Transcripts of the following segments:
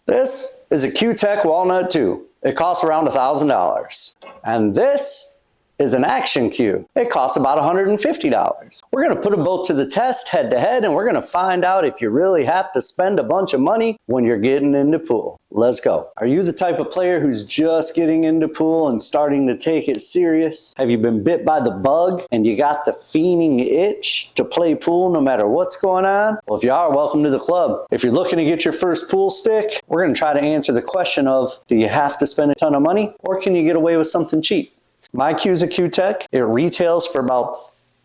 This is a Q-Tech Walnut 2. It costs around $1,000. And this is an action cue. It costs about $150. We're gonna put them both to the test head to head, and we're gonna find out if you really have to spend a bunch of money when you're getting into pool. Let's go. Are you the type of player who's just getting into pool and starting to take it serious? Have you been bit by the bug and you got the fiending itch to play pool no matter what's going on? Well, if you are, welcome to the club. If you're looking to get your first pool stick, we're gonna try to answer the question of, do you have to spend a ton of money or can you get away with something cheap? My cue is a Q-Tech. It retails for about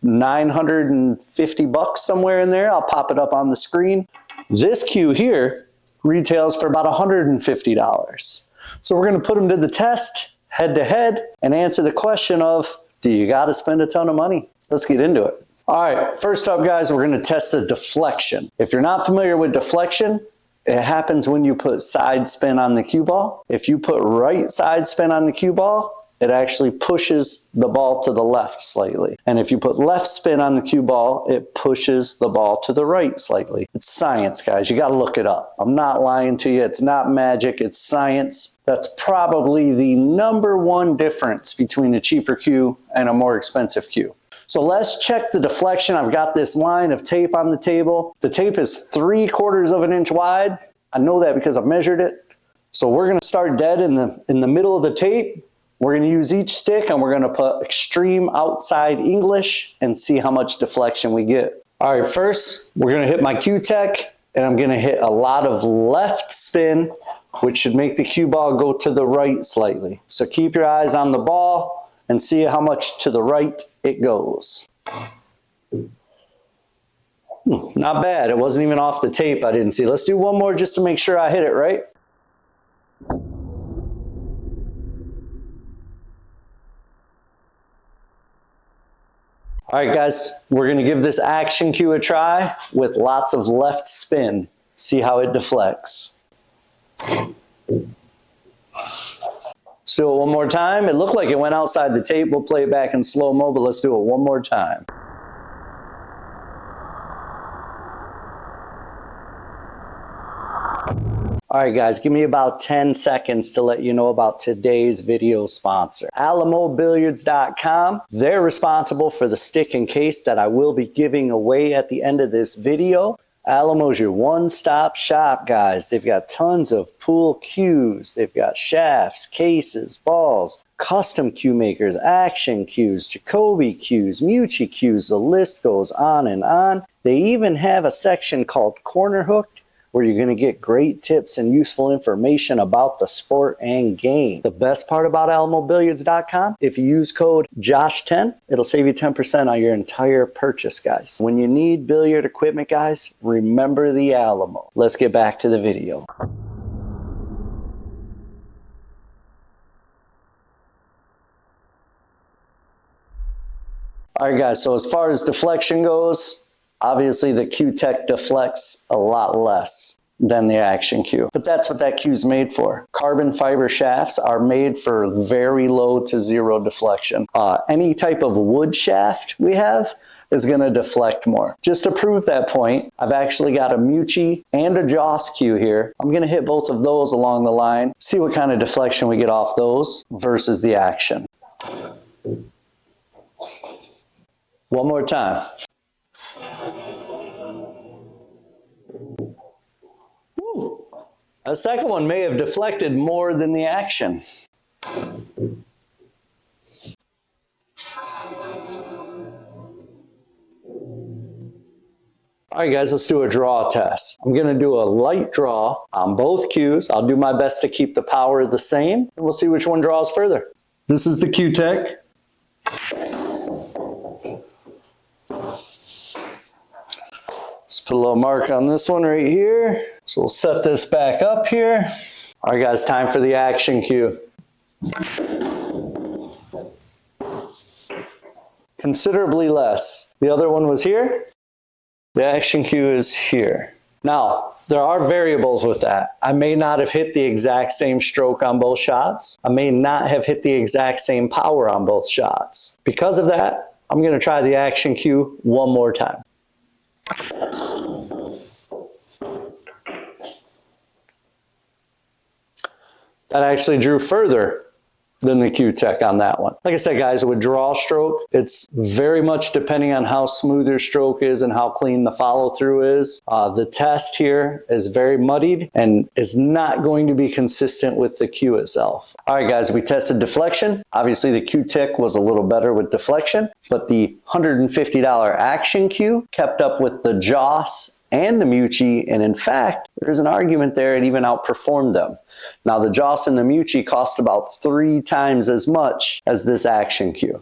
$950 somewhere in there. I'll pop it up on the screen. This cue here retails for about $150. So we're going to put them to the test head to head and answer the question of, do you got to spend a ton of money? Let's get into it. All right, first up guys, we're going to test the deflection. If you're not familiar with deflection, it happens when you put side spin on the cue ball. If you put right side spin on the cue ball, it actually pushes the ball to the left slightly. And if you put left spin on the cue ball, it pushes the ball to the right slightly. It's science, guys. You got to look it up. I'm not lying to you. It's not magic. It's science. That's probably the #1 difference between a cheaper cue and a more expensive cue. So let's check the deflection. I've got this line of tape on the table. The tape is 3/4 of an inch wide. I know that because I've measured it. So we're going to start dead in the middle of the tape. We're going to use each stick and we're going to put extreme outside English and see how much deflection we get. All right, first we're going to hit my Q-Tech and I'm going to hit a lot of left spin, which should make the cue ball go to the right slightly. So keep your eyes on the ball and see how much to the right it goes. Not bad. It wasn't even off the tape. I didn't see. Let's do one more just to make sure I hit it right. All right, guys, we're going to give this action cue a try with lots of left spin. See how it deflects. Let's do it one more time. It looked like it went outside the tape. We'll play it back in slow-mo, but let's do it one more time. All right, guys, give me about 10 seconds to let you know about today's video sponsor, AlamoBilliards.com. They're responsible for the stick and case that I will be giving away at the end of this video. Alamo's your one-stop shop, guys. They've got tons of pool cues. They've got shafts, cases, balls, custom cue makers, action cues, Jacoby cues, Mucci cues. The list goes on and on. They even have a section called Corner Hooked, where you're going to get great tips and useful information about the sport and game. The best part about AlamoBilliards.com, if you use code JOSH10, it'll save you 10% on your entire purchase, guys. When you need billiard equipment, guys, remember the Alamo. Let's get back to the video. All right, guys, so as far as deflection goes, obviously the Q-Tech deflects a lot less than the action cue, but that's what that cue is made for. Carbon fiber shafts are made for very low to zero deflection. Any type of wood shaft we have is going to deflect more. Just to prove that point, I've actually got a Mucci and a Joss cue here. I'm going to hit both of those along the line, see what kind of deflection we get off those versus the action. One more time. Woo. The second one may have deflected more than the action. All right, guys, let's do a draw test. I'm going to do a light draw on both cues. I'll do my best to keep the power the same, and we'll see which one draws further. This is the Q-Tech. Let's put a little mark on this one right here. So we'll set this back up here. All right, guys, time for the action cue. Considerably less. The other one was here. The action cue is here. Now, there are variables with that. I may not have hit the exact same stroke on both shots. I may not have hit the exact same power on both shots. Because of that, I'm going to try the action cue one more time. That actually drew further than the Q-Tech on that one. Like I said, guys, with draw stroke, it's very much depending on how smooth your stroke is and how clean the follow through is. The test here is very muddied and is not going to be consistent with the Q itself. All right, guys, we tested deflection. Obviously, the Q-Tech was a little better with deflection, but the $150 Action Q kept up with the Joss and the Mucci, and in fact, there's an argument there it even outperformed them. Now, the Joss and the Mucci cost about 3 times as much as this Action Q.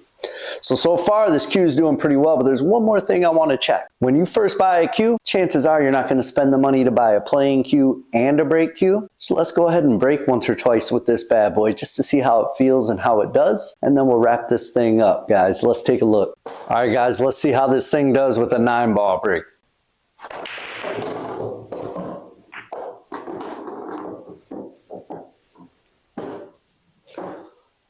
So far, this Q is doing pretty well, but there's one more thing I want to check. When you first buy a Q, chances are you're not going to spend the money to buy a playing Q and a break Q. So let's go ahead and break once or twice with this bad boy just to see how it feels and how it does. And then we'll wrap this thing up, guys. Let's take a look. All right, guys, let's see how this thing does with a 9-ball break.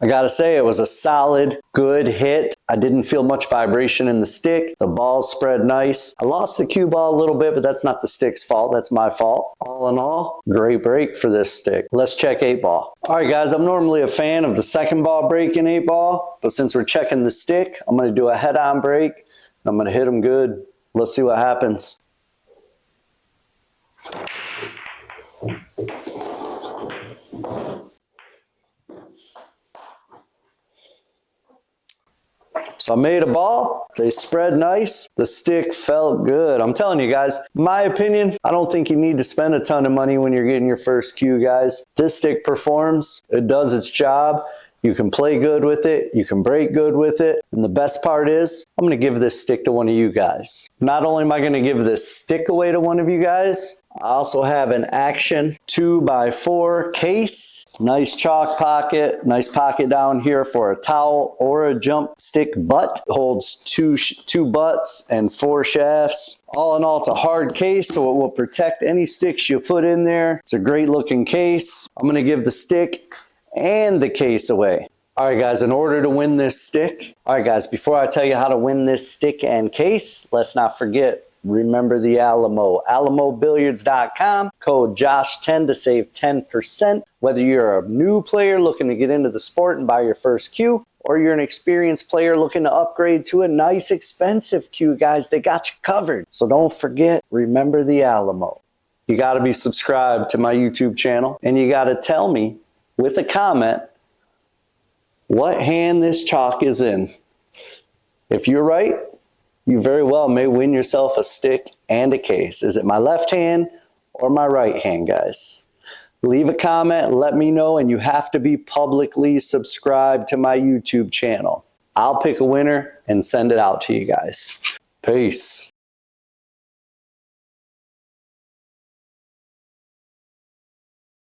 I gotta say, it was a solid, good hit. I didn't feel much vibration in the stick. The ball spread nice. I lost the cue ball a little bit, but that's not the stick's fault. That's my fault. All in all, great break for this stick. Let's check 8-ball. All right, guys, I'm normally a fan of the 2nd-ball break in 8-ball, but since we're checking the stick, I'm gonna do a head-on break. I'm gonna hit them good. Let's see what happens. So I made a ball, they spread nice, the stick felt good. I'm telling you guys, my opinion, I don't think you need to spend a ton of money when you're getting your first cue, guys. This stick performs, it does its job. You can play good with it, you can break good with it, and the best part is, I'm gonna give this stick to one of you guys. Not only am I gonna give this stick away to one of you guys, I also have an Action 2x4 case. Nice chalk pocket, nice pocket down here for a towel or a jump stick butt. It holds two butts and 4 shafts. All in all, it's a hard case, so it will protect any sticks you put in there. It's a great looking case. I'm gonna give the stick and the case away. All right, guys, in order to win this stick, all right, guys, before I tell you how to win this stick and case, let's not forget, remember the Alamo. AlamoBilliards.com, code Josh10 to save 10%. Whether you're a new player looking to get into the sport and buy your first cue, or you're an experienced player looking to upgrade to a nice expensive cue, guys, they got you covered. So don't forget, remember the Alamo. You gotta be subscribed to my YouTube channel, and you gotta tell me with a comment what hand this chalk is in. If you're right, you very well may win yourself a stick and a case. Is it my left hand or my right hand, guys? Leave a comment, let me know, and you have to be publicly subscribed to my YouTube channel. I'll pick a winner and send it out to you guys. Peace.